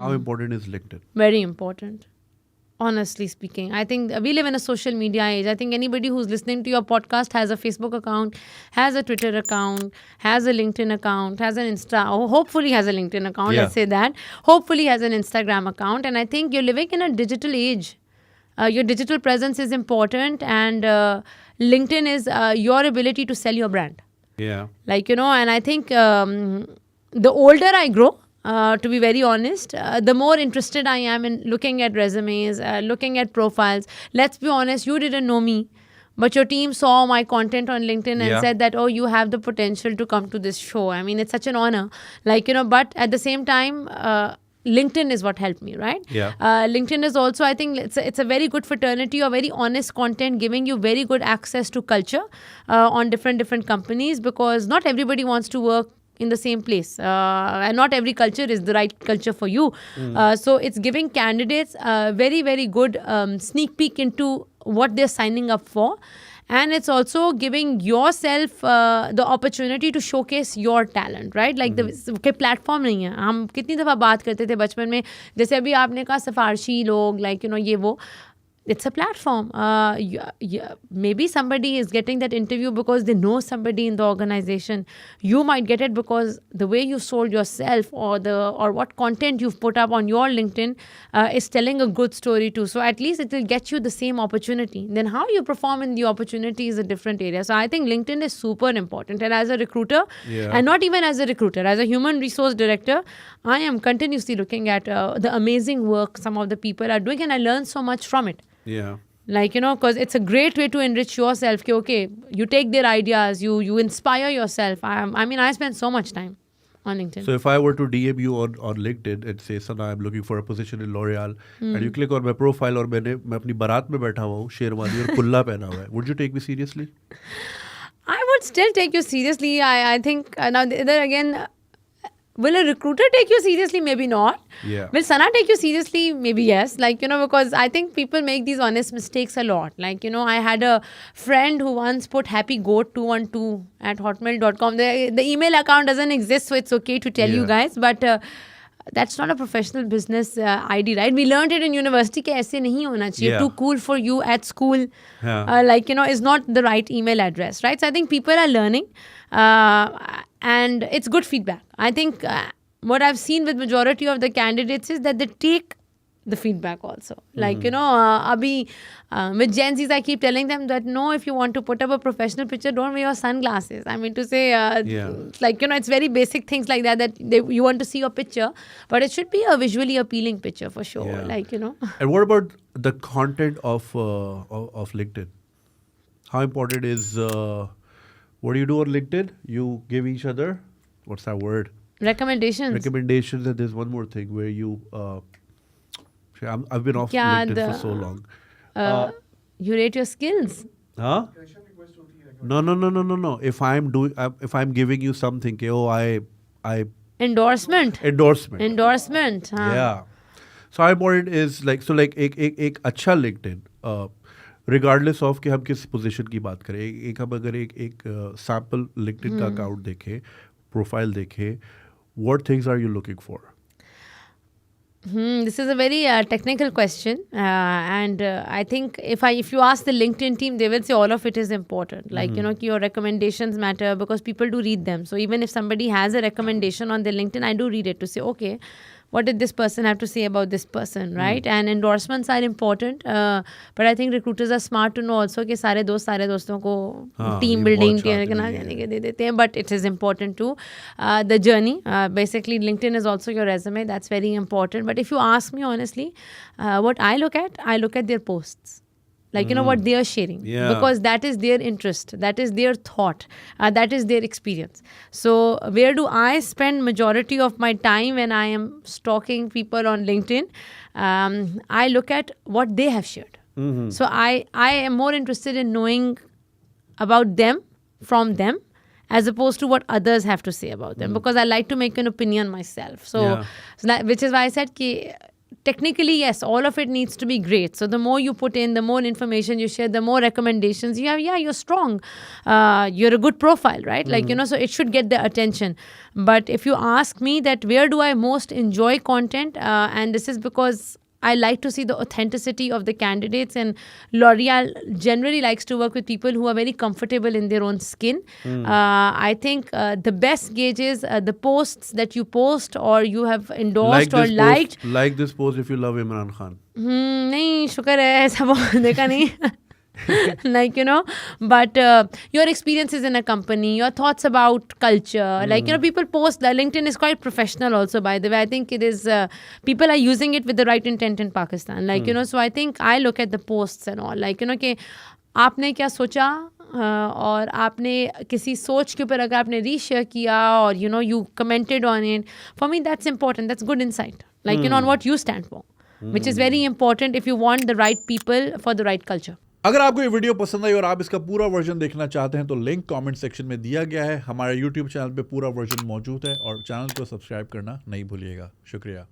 How important is LinkedIn? Very important. Honestly speaking, I think we live in a social media age. I think anybody who's listening to your podcast has a Facebook account, has a Twitter account, has a LinkedIn account, has an or hopefully has a LinkedIn account. Yeah. Let's say that. Hopefully has an Instagram account. And I think you're living in a digital age. Your digital presence is important, and LinkedIn is your ability to sell your brand. Yeah. And I think the older I grow, to be very honest, the more interested I am in looking at resumes, looking at profiles. Let's be honest, you didn't know me, but your team saw my content on LinkedIn and said that, oh, you have the potential to come to this show. I mean, it's such an honor. But at the same time, LinkedIn is what helped me, right? Yeah. LinkedIn is also, I think, it's a very good fraternity or very honest content, giving you very good access to culture on different companies, because not everybody wants to work in the same place, and not every culture is the right culture for you. So it's giving candidates a very, very good sneak peek into what they're signing up for. And it's also giving yourself the opportunity to showcase your talent, right? Like the platform नहीं है. हम कितनी दफ़ा बात करते थे बचपन में, जैसे अभी आपने कहा सिफारशी लोग, ये वो. It's a platform. Maybe somebody is getting that interview because they know somebody in the organization. You might get it because the way you sold yourself, or what content you've put up on your LinkedIn is telling a good story too. So at least it will get you the same opportunity. Then how you perform in the opportunity is a different area. So I think LinkedIn is super important. And as a recruiter, and not even as a recruiter, as a human resource director, I am continuously looking at the amazing work some of the people are doing, and I learn so much from it. Yeah. Because it's a great way to enrich yourself. Okay, you take their ideas, you inspire yourself. I spend so much time on LinkedIn. So if I were to DM you on LinkedIn and say, Sanaa, I'm looking for a position in L'Oreal, and you click on my profile और मैं अपनी बारात में बैठा हुआ हूँ, शेरवानी और कुल्ला पहना हुआ है, would you take me seriously? I would still take you seriously. I think now there again. Will a recruiter take you seriously? Maybe not. Yeah. Will Sanaa take you seriously? Maybe yes. Because I think people make these honest mistakes a lot. I had a friend who once put happygoat212@hotmail.com. The email account doesn't exist, so it's okay to tell you guys. But that's not a professional business ID, right? We learned it in university कि ऐसे नहीं होना चाहिए. Too cool for you at school. Is not the right email address, right? So I think people are learning. And it's good feedback. I think what I've seen with majority of the candidates is that they take the feedback also. Abhi, with Gen Zs, I keep telling them that no, if you want to put up a professional picture, don't wear your sunglasses. I mean to say, it's very basic things like that you want to see your picture, but it should be a visually appealing picture for sure. And what about the content of LinkedIn? How important is... what do you do on LinkedIn? You give each other, what's that word? Recommendations. Recommendations. And there's one more thing where you... I've been off LinkedIn for so long. You rate your skills. Huh? No. If I'm giving you something, I Endorsement. Endorsement. Yeah. So how important is एक अच्छा LinkedIn, regardless of कि हम किस position की बात करें, एक हम अगर एक sample LinkedIn का account देखें, profile देखें, what things are you looking for? This is a very technical question, and I think if you ask the LinkedIn team, they will say all of it is important. Your recommendations matter because people do read them. So even if somebody has a recommendation on their LinkedIn, I do read it to say, okay, what did this person have to say about this person, right? And endorsements are important, but I think recruiters are smart to know also कि सारे दोस्तों को team building दे देते हैं, but it is important too. The journey, basically LinkedIn is also your resume. That's very important. But if you ask me honestly, what I look at their posts. What they are sharing. Because that is their interest. That is their thought. That is their experience. So where do I spend majority of my time when I am stalking people on LinkedIn? I look at what they have shared. So I am more interested in knowing about them from them as opposed to what others have to say about them. Because I like to make an opinion myself. So which is why I said technically, yes, all of it needs to be great. So the more you put in, the more information you share, the more recommendations you have. Yeah, you're strong. You're a good profile, right? Like, so it should get the attention. But if you ask me that where do I most enjoy content, and this is because I like to see the authenticity of the candidates, and L'Oreal generally likes to work with people who are very comfortable in their own skin. I think the best gauge is the posts that you post or you have endorsed or liked. Like this post if you love Imran Khan. नहीं शुक्र है ऐसा बहुत देखा नहीं. Like, but your experiences in a company, your thoughts about culture, like, people post that. LinkedIn is quite professional also, by the way. I think it is, people are using it with the right intent in Pakistan. Like, so I think I look at the posts and all, like, कि आपने क्या सोचा, और आपने किसी सोच के ऊपर अगर आपने रीशेयर किया और you commented on it, for me that's important. That's good insight, like, on what you stand for, which is very important if you want the right people for the right culture. अगर आपको ये video पसंद आई और आप इसका पूरा version देखना चाहते हैं तो लिंक कमेंट सेक्शन में दिया गया है. हमारे YouTube चैनल पे पूरा वर्जन मौजूद है और चैनल को सब्सक्राइब करना नहीं भूलिएगा. शुक्रिया.